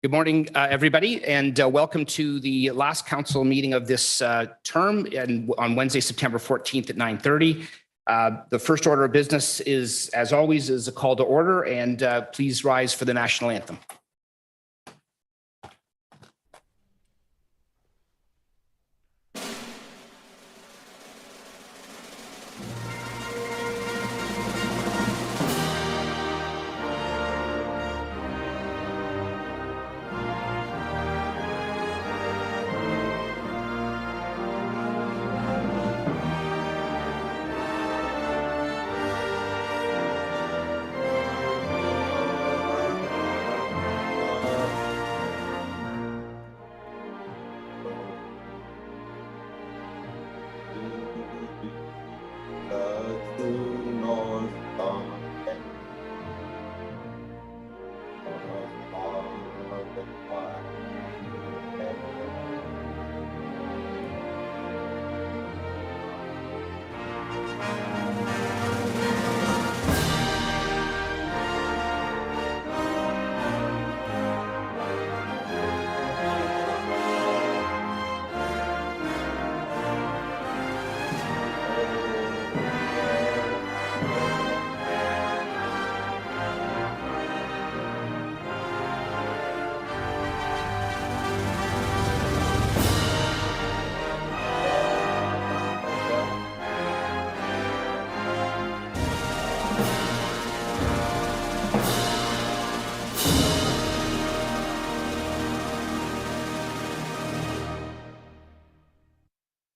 Good morning, everybody, and welcome to the last council meeting of this term and on Wednesday, September 14th at 9:30. The first order of business is, as always, is a call to order, and please rise for the national anthem.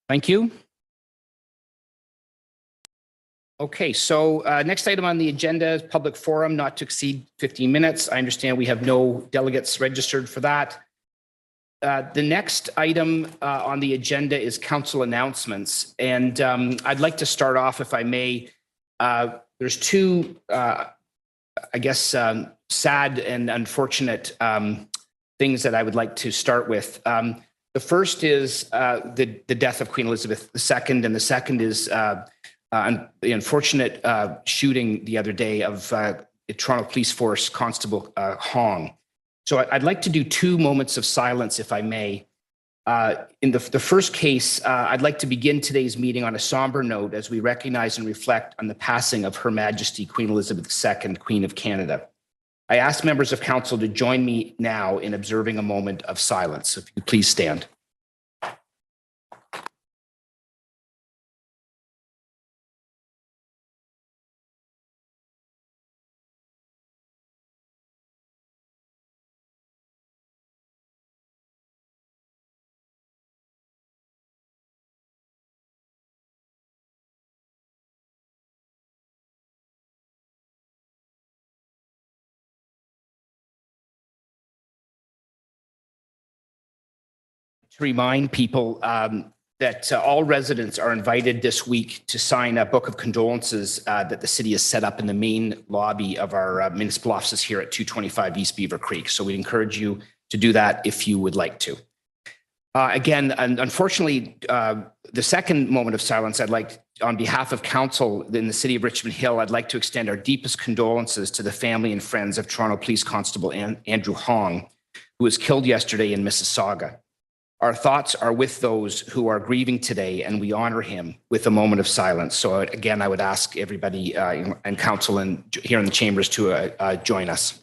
Thank you. Okay, so next item on the agenda is public forum, not to exceed 15 minutes. I understand we have no delegates registered for that. The next item on the agenda is council announcements. And I'd like to start off, if I may. There's two, I guess, sad and unfortunate things that I would like to start with. The first is the death of Queen Elizabeth II, and the second is the unfortunate shooting the other day of Toronto Police Force Constable Hong. So I'd like to do two moments of silence, if I may. In the first case, I'd like to begin today's meeting on a somber note as we recognize and reflect on the passing of Her Majesty Queen Elizabeth II, Queen of Canada. I ask members of council to join me now in observing a moment of silence. If you please stand. To remind people that all residents are invited this week to sign a book of condolences that the city has set up in the main lobby of our municipal offices here at 225 East Beaver Creek. So we encourage you to do that if you would like to. Again, unfortunately, the second moment of silence, I'd like, on behalf of council in the city of Richmond Hill, I'd like to extend our deepest condolences to the family and friends of Toronto Police Constable Andrew Hong, who was killed yesterday in Mississauga. Our thoughts are with those who are grieving today, and we honor him with a moment of silence. So again, I would ask everybody and council and here in the chambers to join us.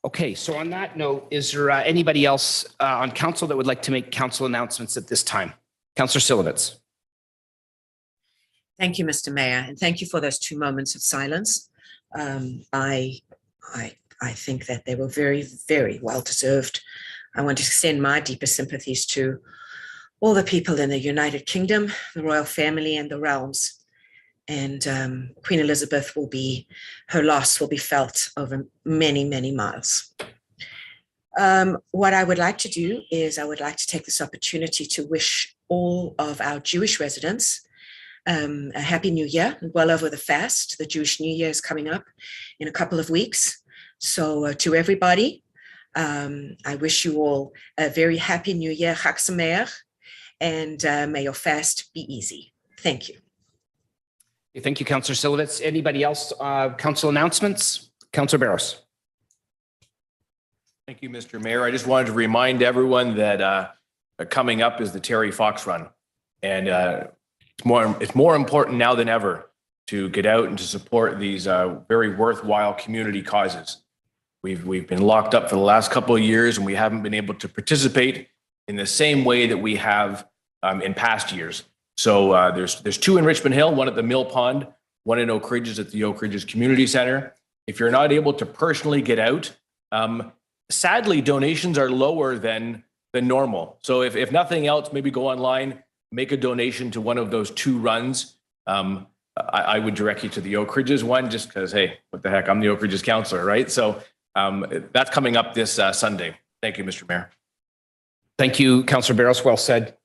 Okay, so on that note, is there anybody else on council that would like to make council announcements at this time? Councillor Silovitz. Thank you, Mr. Mayor, and thank you for those 2 moments of silence. I think that they were very, very well deserved. I want to extend my deepest sympathies to all the people in the United Kingdom, the royal family and the realms. And Queen Elizabeth her loss will be felt over many, many miles. What I would like to do is I would like to take this opportunity to wish all of our Jewish residents a Happy New Year, well over the fast. The Jewish New Year is coming up in a couple of weeks. So to everybody, I wish you all a very Happy New Year, Chag Sameach, and may your fast be easy. Thank you. Thank you, Councillor Silovitz. Anybody else? Council announcements? Councillor Barros. Thank you, Mr. Mayor. I just wanted to remind everyone that coming up is the Terry Fox Run. And it's more important now than ever to get out and to support these very worthwhile community causes. We've been locked up for the last couple of years and we haven't been able to participate in the same way that we have in past years. So there's two in Richmond Hill, one at the Mill Pond, one in Oak Ridges at the Oak Ridges Community Center. If you're not able to personally get out, sadly, donations are lower than normal. So if nothing else, maybe go online, make a donation to one of those two runs. I would direct you to the Oak Ridges one just because, hey, what the heck, I'm the Oak Ridges councillor, right? So that's coming up this Sunday. Thank you, Mr. Mayor. Thank you, Councillor Barros. Well said.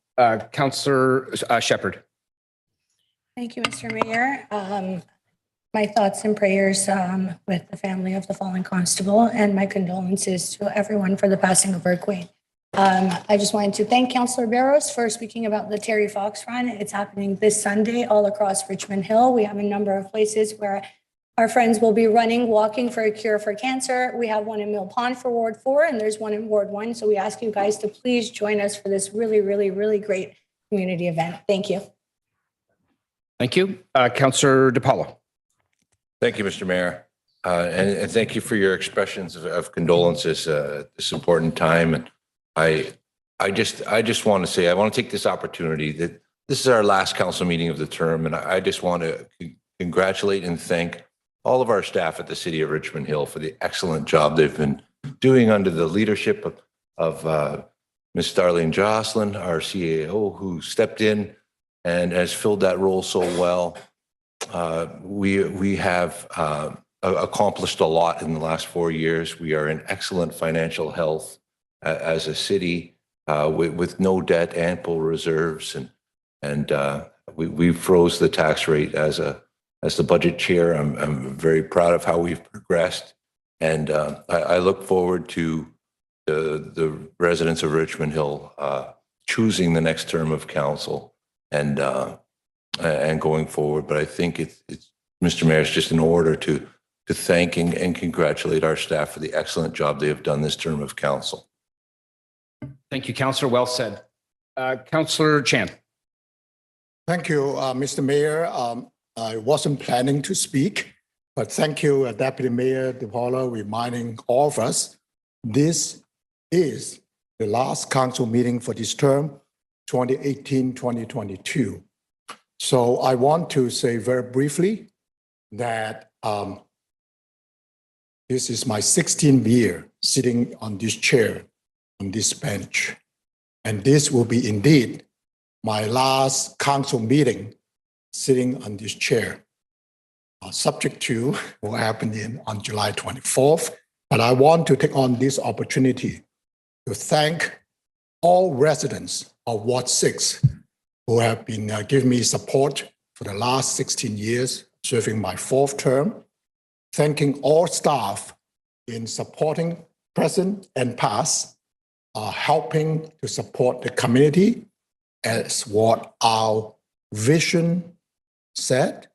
Councillor Shepherd. Thank you, Mr. Mayor. My thoughts and prayers with the family of the fallen constable and my condolences to everyone for the passing of our queen. I just wanted to thank Councillor Barros for speaking about the Terry Fox Run. It's happening this Sunday all across Richmond Hill. We have a number of places where our friends will be running, walking for a cure for cancer. We have one in Mill Pond for Ward 4 and there's one in Ward 1. So we ask you guys to please join us for this really, really, really great community event. Thank you. Thank you. Councillor DiPaolo. Thank you, Mr. Mayor. And thank you for your expressions of condolences at this important time. And I just want to say, I want to take this opportunity that this is our last council meeting of the term. And I just want to congratulate and thank all of our staff at the City of Richmond Hill for the excellent job they've been doing under the leadership of Ms. Darlene Jocelyn, our CAO, who stepped in and has filled that role so well. We have accomplished a lot in the last 4 years. We are in excellent financial health as a city with no debt, ample reserves, and we froze the tax rate as the budget chair. I'm very proud of how we've progressed, and I look forward to the residents of Richmond Hill choosing the next term of council and going forward. But I think it's Mr. Mayor, it's just in order to thank and congratulate our staff for the excellent job they have done this term of council. Thank you, Councillor. Well said. Councillor Chan. Thank you, Mr. Mayor. I wasn't planning to speak, but thank you, Deputy Mayor DiPaolo, reminding all of us this is the last council meeting for this term, 2018-2022. So I want to say very briefly that this is my 16th year sitting on this chair, on this bench, and this will be indeed my last council meeting sitting on this chair, subject to what happened on July 24th. But I want to take on this opportunity to thank all residents of Ward 6 who have been giving me support for the last 16 years, serving my 4th term, thanking all staff in supporting present and past, helping to support the community as what our vision said,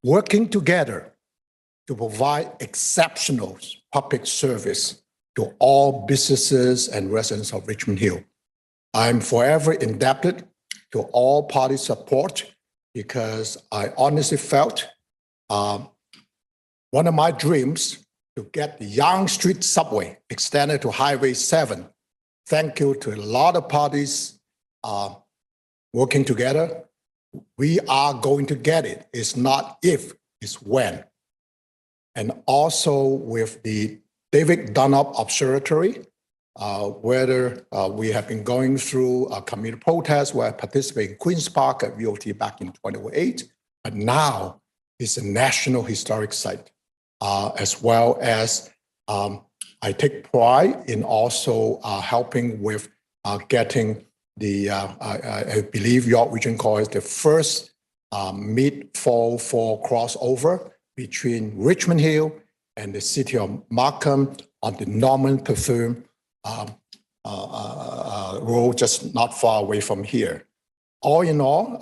working together to provide exceptional public service to all businesses and residents of Richmond Hill. I'm forever indebted to all party support because I honestly felt one of my dreams to get the Yonge Street subway extended to Highway 7. Thank you to a lot of parties working together. We are going to get it. It's not if, it's when. And also with the David Dunlop Observatory, whether we have been going through a community protest where I participated in Queen's Park at VOT back in 2008, but now it's a national historic site, as well as I take pride in also helping with getting the, I believe York Region calls it the first mid-fall fall crossover between Richmond Hill and the city of Markham on the Norman Perfume road, just not far away from here. All in all,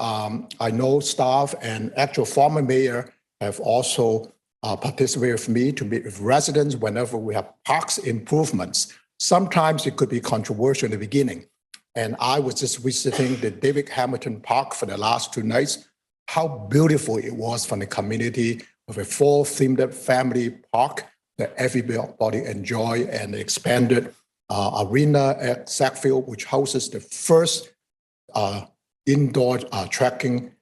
I know staff and actual former mayor have also participated with me to meet with residents whenever we have parks improvements. Sometimes it could be controversial in the beginning. And I was just visiting the David Hamilton Park for the last 2 nights. How beautiful it was from the community with a full themed family park that everybody enjoy, and expanded arena at Sackville, which houses the first indoor trekking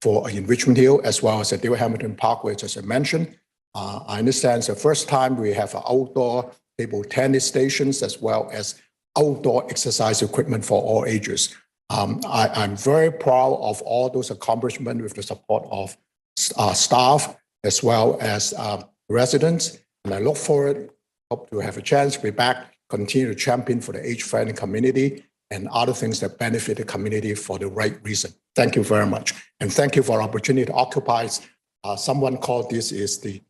for in Richmond Hill, as well as the David Hamilton Parkway, as I mentioned. I understand it's the first time we have outdoor table tennis stations as well as outdoor exercise equipment for all ages. I'm very proud of all those accomplishments with the support of staff as well as residents. And I look forward, hope to have a chance to be back, continue to champion for the age-friendly community and other things that benefit the community for the right reason. Thank you very much. And thank you for the opportunity to occupy. Someone called this is the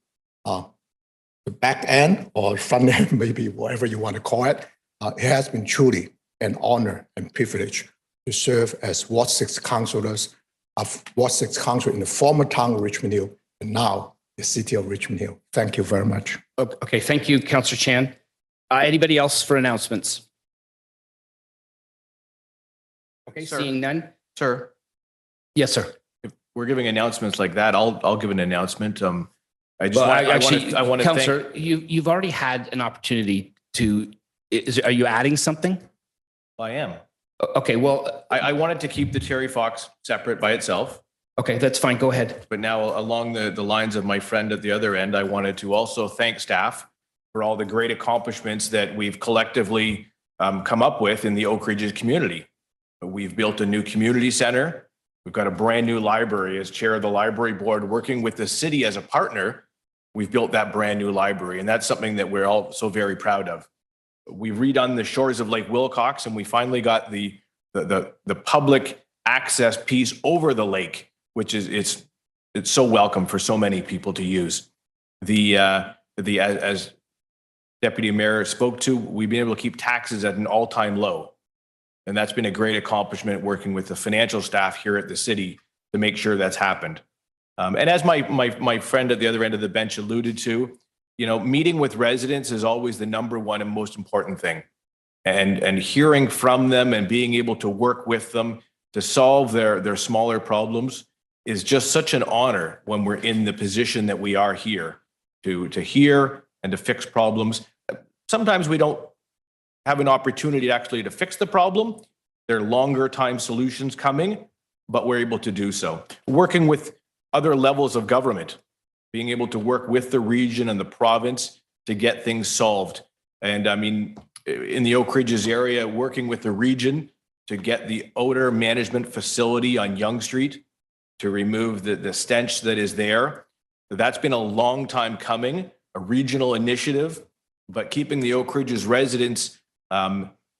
back end or front end, maybe whatever you want to call it. It has been truly an honor and privilege to serve as Ward 6 councillors of Ward 6 Council in the former town of Richmond Hill and now the city of Richmond Hill. Thank you very much. Okay, thank you, Councillor Chan. Anybody else for announcements? Okay, Sir. seeing none. Sir, Yes, sir. if we're giving announcements like that, I'll give an announcement. I just Well, I want to thank. Councillor, you've already had an opportunity to, are you adding something? I am. Okay, well, I wanted to keep the Terry Fox separate by itself, okay, that's fine. Go ahead. but now along the lines of my friend at the other end, I wanted to also thank staff for all the great accomplishments that we've collectively come up with in the Oak Ridges community. We've built a new community center. We've got a brand new library. As chair of the library board, working with the city as a partner, we've built that brand new library, and that's something that we're all so very proud of. We've redone the shores of Lake Wilcox, and we finally got the public access piece over the lake, which is it's so welcome for so many people to use. As Deputy Mayor spoke to, we've been able to keep taxes at an all-time low. And that's been a great accomplishment, working with the financial staff here at the city to make sure that's happened. And as my friend at the other end of the bench alluded to, meeting with residents is always the number one and most important thing. And hearing from them and being able to work with them to solve their smaller problems is just such an honor when we're in the position that we are here to hear and to fix problems. Sometimes we don't have an opportunity actually to fix the problem. There are longer time solutions coming, but we're able to do so. Working with other levels of government, being able to work with the region and the province to get things solved. And I mean, in the Oak Ridges area, working with the region to get the odor management facility on Yonge Street to remove the stench that is there. That's been a long time coming, a regional initiative, but keeping the Oak Ridges residents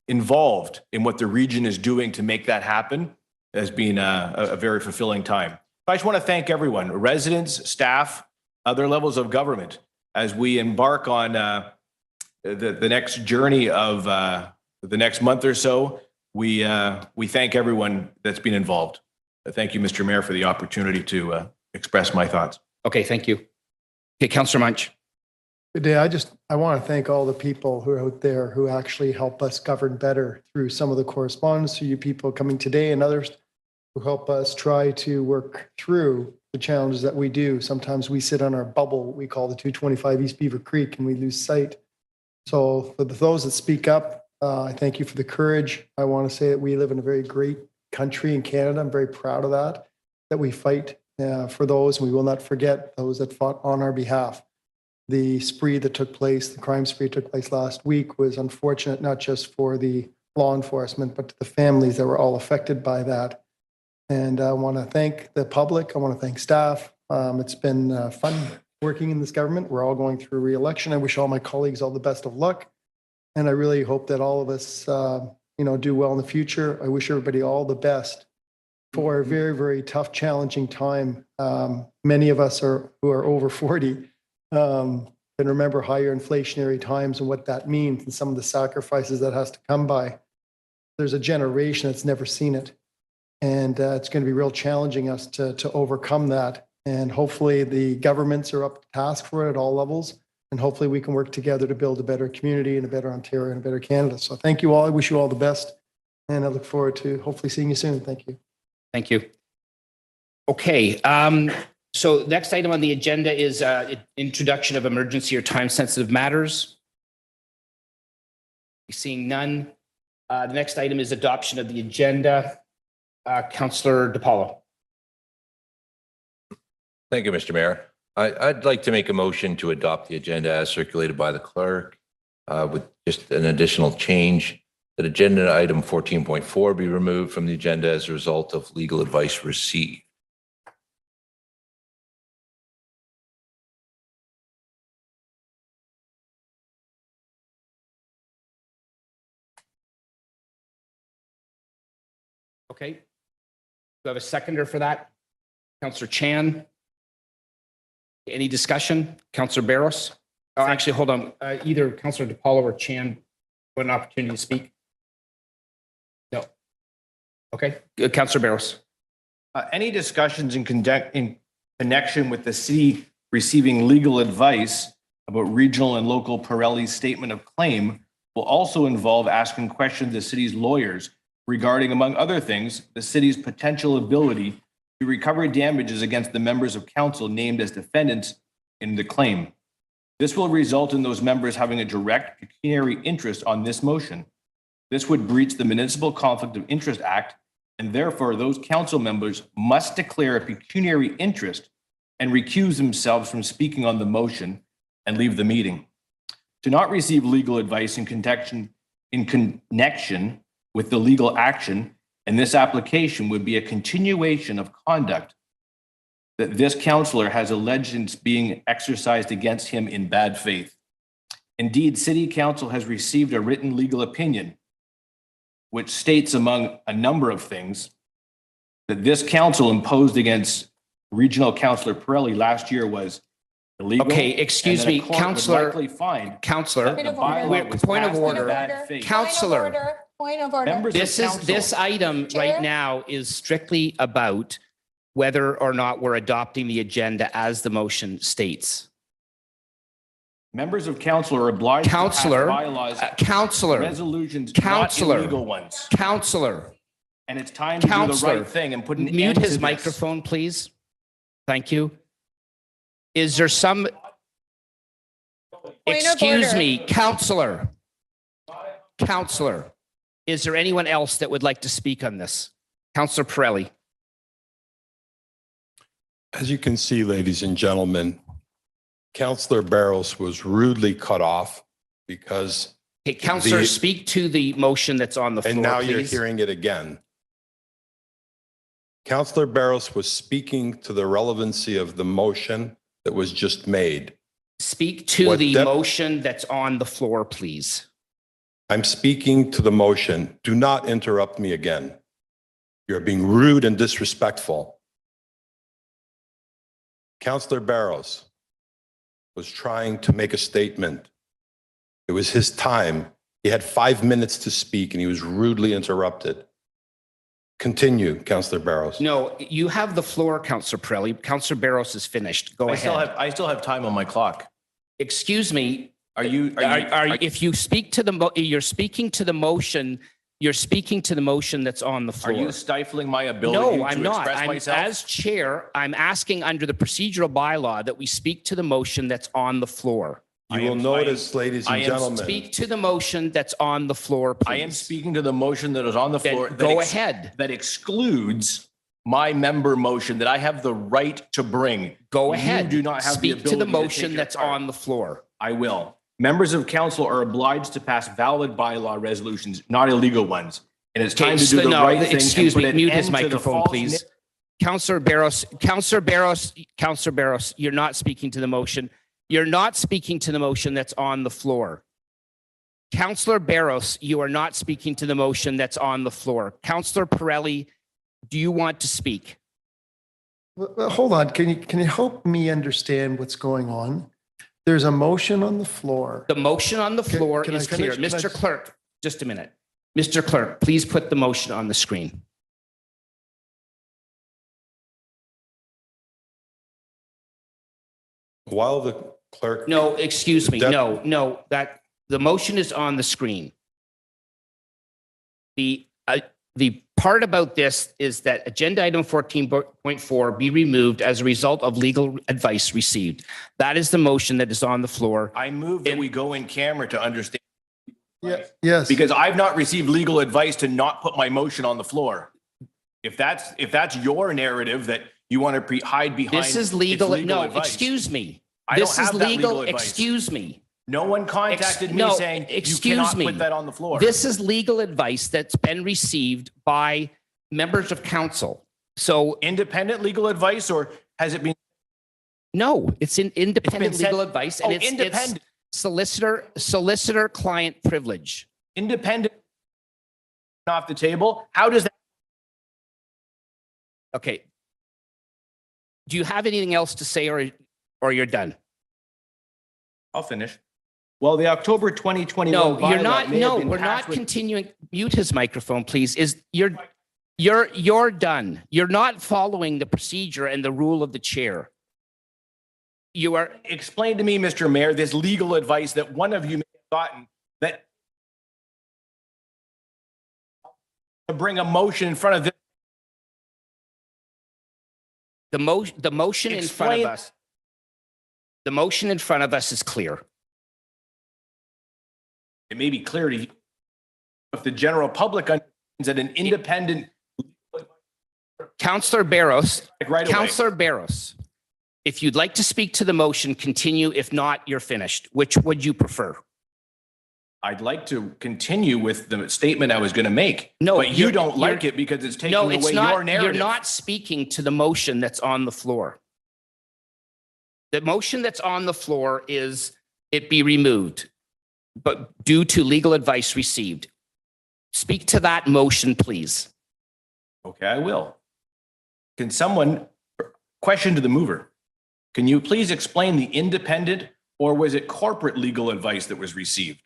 involved in what the region is doing to make that happen has been a very fulfilling time. I just want to thank everyone, residents, staff, other levels of government, as we embark on the next journey of the next month or so. We thank everyone that's been involved. Thank you, Mr. Mayor, for the opportunity to express my thoughts. Okay, thank you. Okay, Councillor Munch. Good day. I want to thank all the people who are out there who actually help us govern better through some of the correspondence, to you people coming today and others who help us try to work through the challenges that we do. Sometimes we sit on our bubble, we call the 225 East Beaver Creek, and we lose sight. So for those that speak up, I thank you for the courage. I want to say that we live in a very great country in Canada. I'm very proud of that we fight for those, and we will not forget those that fought on our behalf. The spree that took place, the crime spree took place last week, was unfortunate, not just for the law enforcement, but to the families that were all affected by that. And I want to thank the public. I want to thank staff. It's been fun working in this government. We're all going through re-election. I wish all my colleagues all the best of luck. And I really hope that all of us, do well in the future. I wish everybody all the best for a very, very tough, challenging time. Many of us who are over 40 can remember higher inflationary times and what that means and some of the sacrifices that has to come by. There's a generation that's never seen it. And it's going to be real challenging us to overcome that. And hopefully the governments are up to task for it at all levels. And hopefully we can work together to build a better community and a better Ontario and a better Canada. So thank you all. I wish you all the best. And I look forward to hopefully seeing you soon. Thank you. Thank you. Okay. So next item on the agenda is introduction of emergency or time-sensitive matters. Seeing none. The next item is adoption of the agenda. Councillor DiPaolo. Thank you, Mr. Mayor. I'd like to make a motion to adopt the agenda as circulated by the clerk with just an additional change that agenda item 14.4 be removed from the agenda as a result of legal advice received. Okay. Do I have a seconder for that? Councillor Chan. Any discussion? Councillor Barros? Oh, actually, hold on. Either Councillor DiPaolo or Chan want an opportunity to speak? No. Okay. Councillor Barros. Any discussions in connection with the city receiving legal advice about regional and local Pirelli's statement of claim will also involve asking questions of the city's lawyers regarding, among other things, the city's potential ability to recover damages against the members of council named as defendants in the claim. This will result in those members having a direct pecuniary interest on this motion. This would breach the Municipal Conflict of Interest Act, and therefore those council members must declare a pecuniary interest and recuse themselves from speaking on the motion and leave the meeting. To not receive legal advice in connection with the legal action and this application would be a continuation of conduct that this councillor has alleged is being exercised against him in bad faith. Indeed, City Council has received a written legal opinion which states, among a number of things, that this council imposed against Regional Councillor Pirelli last year was illegal. Okay, excuse and that a me, court would Councillor. likely find Councillor. that the bylaw was Point of passed in order. bad faith. Councillor. Point of order. Members of This council- item right Chair? now is strictly about whether or not we're adopting the agenda as the motion states. Members of council are obliged Councillor, to pass bylaws, Councillor, resolutions, Councillor. not illegal ones. Councillor, And it's time to do the Councillor, right thing and put an mute end to his this. microphone, please. Thank you. Is there some, Point of excuse order. me, Councillor. Councillor, is there anyone else that would like to speak on this? Councillor Pirelli. As you can see, ladies and gentlemen, Councillor Barros was rudely cut off because, Okay, Councillor, The- speak to the motion that's on the floor, and now you're please. hearing it again. Councillor Barros was speaking to the relevancy of the motion that was just made. Speak to What the dep- motion that's on the floor, please. I'm speaking to the motion. Do not interrupt me again. You're being rude and disrespectful. Councillor Barros was trying to make a statement. It was his time. He had 5 minutes to speak and he was rudely interrupted. Continue, Councillor Barros. No, you have the floor, Councillor Pirelli. Councillor Barros is finished. Go I still ahead. have time on my clock. Excuse me. Are you? If you speak to the, you're speaking to the motion, you're speaking to the motion that's on the Are floor. you stifling my ability No, to I'm not. express I'm, myself? as chair, I'm asking under the procedural bylaw that we speak to the motion that's on the floor. You I will am- notice, ladies I and am gentlemen. Speak to the motion that's on the floor, please. I am speaking to the motion that is on the floor. Then that go ex- ahead. That excludes my member motion that I have the right to bring. Go You ahead. do not have the Speak to the ability to motion take that's your part. on the floor. I will. Members of council are obliged to pass valid bylaw resolutions, not illegal ones. And it's time to do the no, right thing. and excuse put me, an mute his end to the microphone, false please. Councillor Barros, you're not speaking to the motion. You're not speaking to the motion that's on the floor. Councillor Barros, you are not speaking to the motion that's on the floor. Councillor Pirelli, do you want to speak? Well, hold on. Can you help me understand what's going on? There's a motion on the floor. The motion on the floor can I is clear. finish? Mr. Clerk, just a minute. Mr. Clerk, please put the motion on the screen. While the clerk. No, excuse me. Dep- No, that the motion is on the screen. The part about this is that agenda item 14.4 be removed as a result of legal advice received. That is the motion that is on the floor. I move that we go in camera to understand. Yeah. Yes. Because I've not received legal advice to not put my motion on the floor. If that's your narrative that you want to hide behind. This is it's legal. No, advice. excuse me. I don't This is have that legal. advice. Excuse me. No one contacted me No, saying you excuse cannot me. put that on the floor. This is legal advice that's been received by members of council. So Independent legal advice, or has it been? no, it's in independent said- legal advice, and Oh, it's independent. solicitor client privilege. Independent off the table? How does that? Okay. Do you have anything else to say, or you're done? I'll finish. Well, the October 2021. No, you're bylaw not. may have No, been we're passed not with- continuing. Mute his microphone, please. You're done. You're not following the procedure and the rule of the chair. You are. Explain to me, Mr. Mayor, this legal advice that one of you may have gotten that to bring a motion in front of this. The motion in front of Explain- us. The motion in front of us is clear. It may be clear to you. If the general public understands that an independent Councillor Barros, right away. Councillor Barros, if you'd like to speak to the motion, continue. If not, you're finished. Which would you prefer? I'd like to continue with the statement I was going to make. No, but you you're- don't like you're- it because it's taking No, away it's your not. You're narrative. not speaking to the motion that's on the floor. The motion that's on the floor is it be removed, but due to legal advice received. Speak to that motion, please. Okay, I will. Can someone, question to the mover, can you please explain the independent or was it corporate legal advice that was received?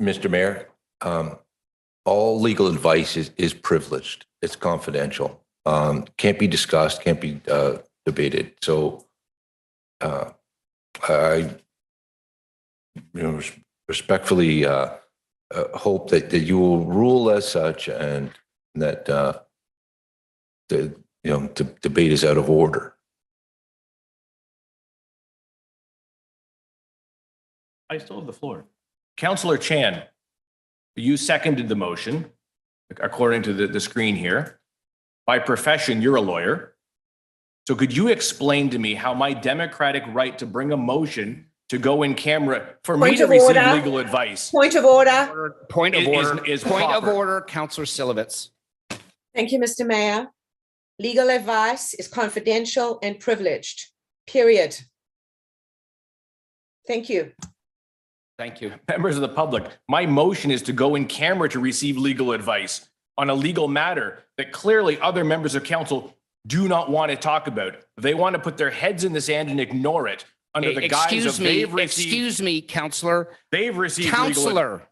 Mr. Mayor, all legal advice is privileged. It's confidential. Can't be discussed, can't be debated. So I respectfully hope that you will rule as such and that the debate is out of order. I still have the floor. Councillor Chan, you seconded the motion, according to the screen here. By profession, you're a lawyer. So could you explain to me how my democratic right to bring a motion to go in camera for me Point to of receive order. legal advice? Point of order. Point of Is- order. is Point of proper. order, Councillor Silovitz. Thank you, Mr. Mayor. Legal advice is confidential and privileged, period. Thank you. Thank you. Members of the public, my motion is to go in camera to receive legal advice on a legal matter that clearly other members of council do not want to talk about. They want to put their heads in the sand and ignore it under the guise of Excuse me, they've received excuse me, Councillor. legal advice. Councillor,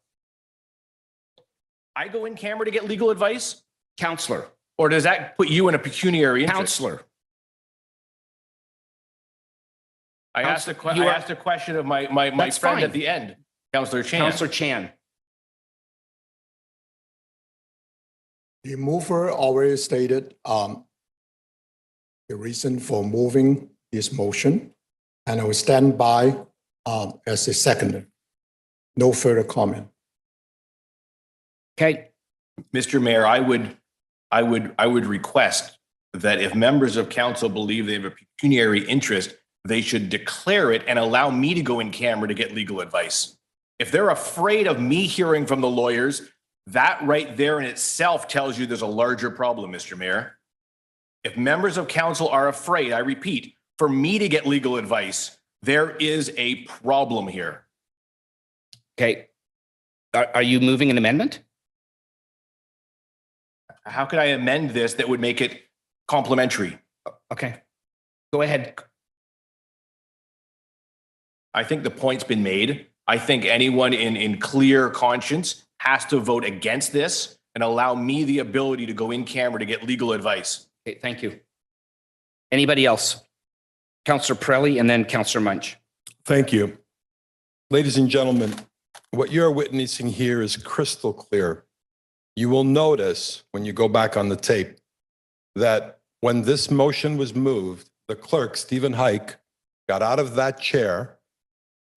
I go in camera to get legal advice? Councillor, Or does that put you in a pecuniary interest? Councillor. I asked a You are- I asked a question of my That's friend fine. at the end, Councillor Chan. Councillor Chan. The mover already stated the reason for moving this motion, and I will stand by as a seconder. No further comment. Okay, Mr. Mayor, I would request that if members of council believe they have a pecuniary interest, they should declare it and allow me to go in camera to get legal advice. If they're afraid of me hearing from the lawyers, That right there in itself tells you there's a larger problem, Mr. Mayor. If members of council are afraid, I repeat, for me to get legal advice, there is a problem here. Okay. Are you moving an amendment? How could I amend this that would make it complementary? Okay. Go ahead. I think the point's been made. I think anyone in clear conscience has to vote against this and allow me the ability to go in camera to get legal advice. Okay, thank you. Anybody else? Councillor Pirelli and then Councillor Munch. Thank you. Ladies and gentlemen, what you're witnessing here is crystal clear. You will notice when you go back on the tape that when this motion was moved, the clerk, Stephen Hike, got out of that chair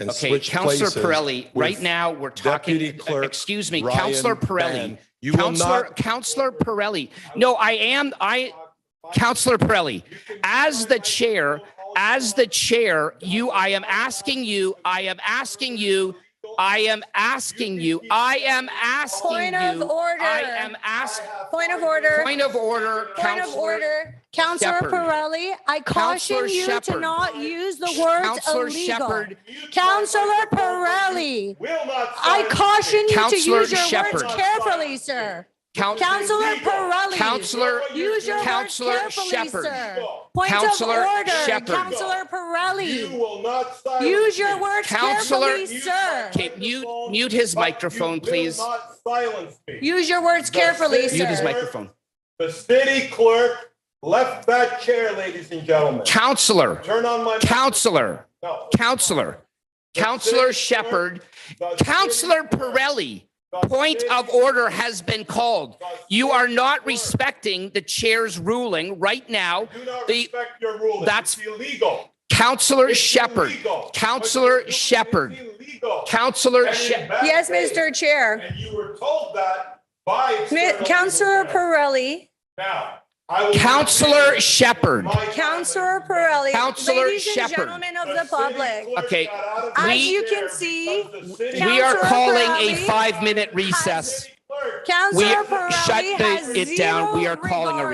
and Okay, switched Councillor places Pirelli, right with now we're talking, Deputy Clerk excuse me, Ryan Councillor Pirelli. Bann. You will not. Councillor Pirelli. No, Councillor Pirelli, as the chair, I am asking you, Point of order. Councillor Shepherd. Pirelli, I caution Councillor you to Shepherd. not use the words Councillor illegal. Shepherd. Councillor Pirelli, I caution you to Councillor use your Shepherd. words carefully, sir. Councillor Pirelli, use your words carefully, Shepherd. sir. Point Councillor of order. Shepherd. Councillor Pirelli, will not silence use your words Councillor- carefully, sir. Okay, mute his microphone, please. silence me. Use your words carefully, Mute his sir. microphone. The city clerk left that chair, ladies and gentlemen. Councillor, Turn on my. Councillor, No. Councillor Shepherd, Councillor Pirelli, point of order has been called. You are not respecting the chair's ruling right now. Do not The respect your ruling. that's- It's illegal. Councillor It's Shepherd, illegal. Councillor What you're doing is Shepherd, illegal. Councillor And in Shepherd. bad Yes, faith. Mr. Chair. And you were told that by. external Councillor people. Pirelli, Now, I will. Councillor Shepherd. Councillor Pirelli, Councillor ladies and Shepherd. gentlemen of the public, Okay, as you can see, we are Councillor calling a Pirelli 5-minute recess. Councillor Shut Pirelli has it down. We are zero calling a regard